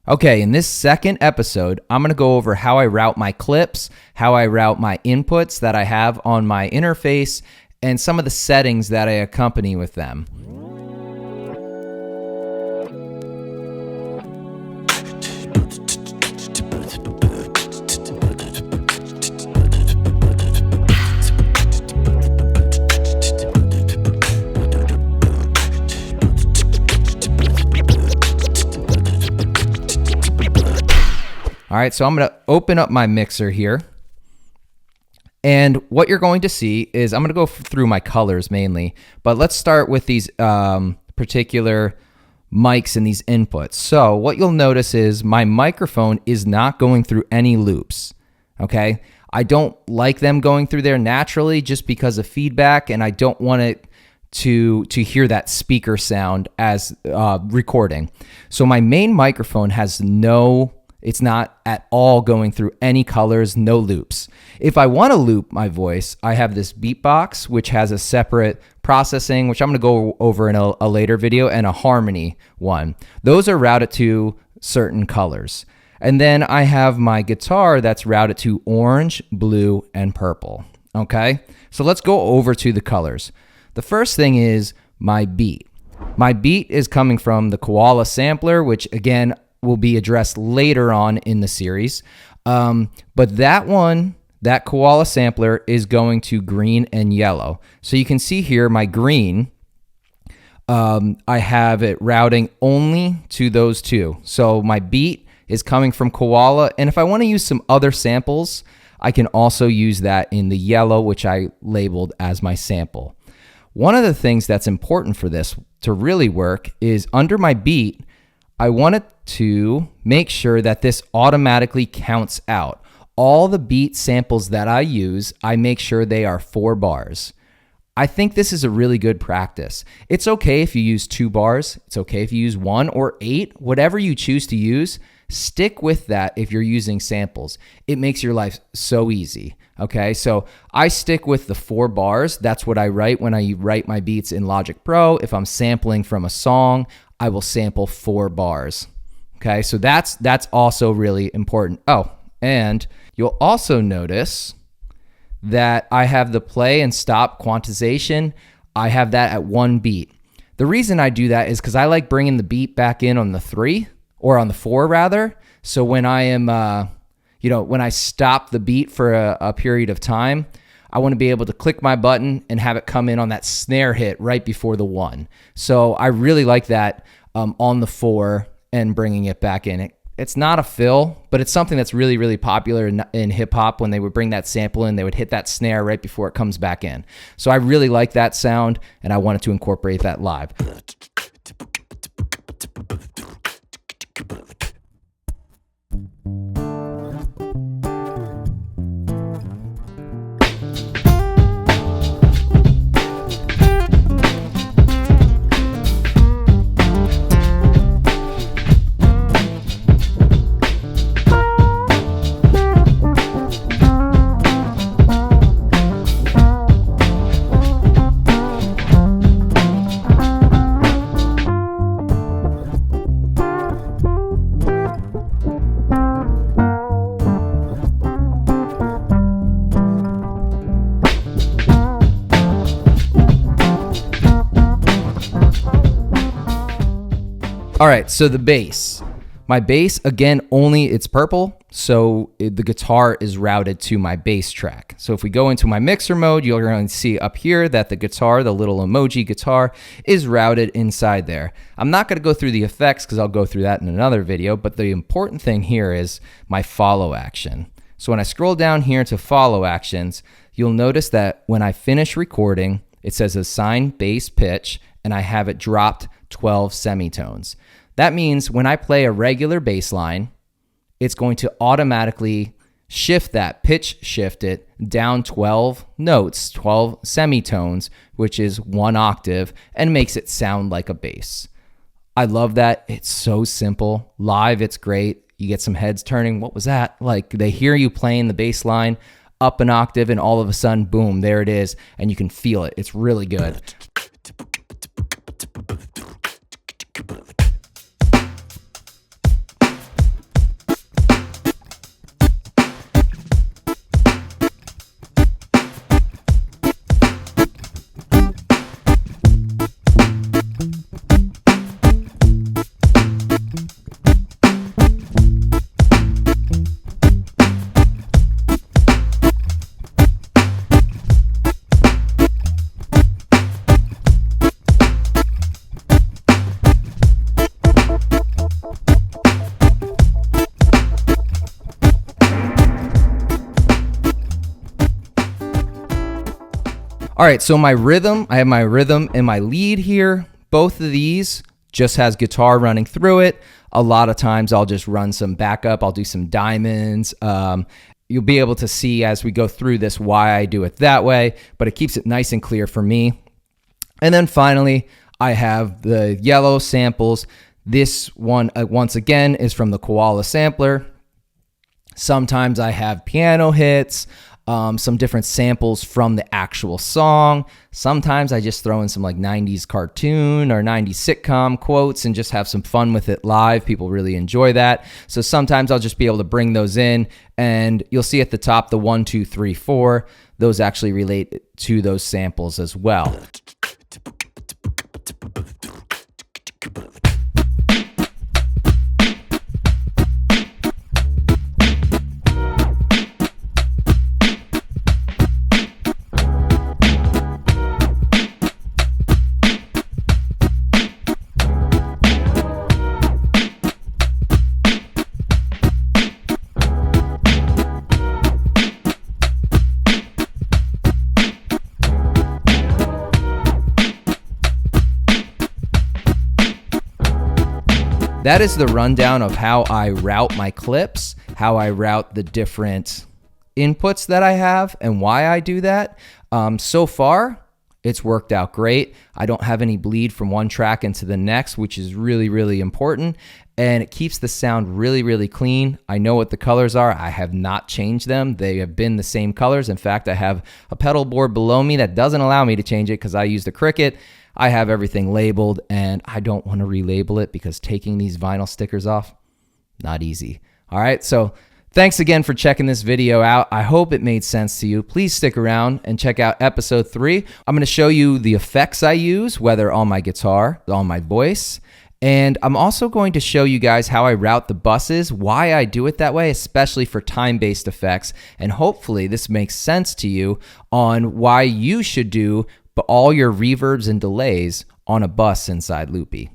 Okay, in this second episode, I'm going to go over how I route my clips, how I route my inputs that I have on my interface, and some of the settings that I accompany with them. All right, so I'm going to open up my mixer here. And what you're going to see is I'm going to go through my colors mainly, but let's start with these particular mics and these inputs. So what you'll notice is my microphone is not going through any loops, okay? I don't like them going through there naturally just because of feedback, and I don't want it to hear that speaker sound as recording. So my main microphone has it's not at all going through any colors, no loops. If I want to loop my voice, I have this beatbox, which has a separate processing, which I'm going to go over in a later video, and a harmony one. Those are routed to certain colors. And then I have my guitar that's routed to orange, blue, and purple. Okay, so let's go over to the colors. The first thing is my beat. My beat is coming from the Koala sampler, which again, will be addressed later on in the series. But that Koala sampler is going to green and yellow. So you can see here my green, I have it routing only to those two. So my beat is coming from Koala. And if I want to use some other samples, I can also use that in the yellow, which I labeled as my sample. One of the things that's important for this to really work is under my beat, I want it to make sure that this automatically counts out. All the beat samples that I use, I make sure they are 4 bars. I think this is a really good practice. It's okay if you use 2 bars. It's okay if you use 1 or 8. Whatever you choose to use, stick with that if you're using samples. It makes your life so easy. Okay, so I stick with the 4 bars. That's what I write when I write my beats in Logic Pro. If I'm sampling from a song, I will sample 4 bars. Okay, so that's also really important. Oh, and you'll also notice that I have the play and stop quantization. I have that at 1 beat. The reason I do that is because I like bringing the beat back in on the 3, or on the 4 rather. So when I am, when I stop the beat for a period of time, I want to be able to click my button and have it come in on that snare hit right before the 1. So I really like that on the 4 and bringing it back in. It's not a fill, but it's something that's really, really popular in hip hop. When they would bring that sample in, they would hit that snare right before it comes back in. So I really like that sound, and I wanted to incorporate that live. All right, so the bass. My bass, again, it's purple, so the guitar is routed to my bass track. So if we go into my mixer mode, you're going to see up here that the guitar, the little emoji guitar, is routed inside there. I'm not going to go through the effects because I'll go through that in another video, but the important thing here is my follow action. So when I scroll down here to follow actions, you'll notice that when I finish recording, it says assign bass pitch, and I have it dropped 12 semitones. That means when I play a regular bass line, it's going to automatically pitch shift it down 12 notes, 12 semitones, which is 1 octave, and makes it sound like a bass. I love that. It's so simple. Live, it's great. You get some heads turning. What was that? Like they hear you playing the bass line up an octave, and all of a sudden, boom, there it is, and you can feel it. It's really good. All right, so my rhythm, I have my rhythm and my lead here. Both of these just has guitar running through it. A lot of times I'll just run some backup. I'll do some diamonds. You'll be able to see as we go through this why I do it that way, but it keeps it nice and clear for me. And then finally, I have the yellow samples. This one, once again, is from the Koala sampler. Sometimes I have piano hits, some different samples from the actual song. Sometimes I just throw in some like 90s cartoon or 90s sitcom quotes and just have some fun with it live. People really enjoy that. So sometimes I'll just be able to bring those in, and you'll see at the top the 1, 2, 3, 4. Those actually relate to those samples as well. That is the rundown of how I route my clips, how I route the different inputs that I have, and why I do that. So far, it's worked out great. I don't have any bleed from one track into the next, which is really, really important. And it keeps the sound really, really clean. I know what the colors are. I have not changed them. They have been the same colors. In fact, I have a pedal board below me that doesn't allow me to change it because I use the Cricut. I have everything labeled, and I don't want to relabel it because taking these vinyl stickers off, not easy. All right, so thanks again for checking this video out. I hope it made sense to you. Please stick around and check out episode 3. I'm going to show you the effects I use, whether on my guitar, on my voice, and I'm also going to show you guys how I route the buses, why I do it that way, especially for time-based effects, and hopefully this makes sense to you on why you should do all your reverbs and delays on a bus inside Loopy.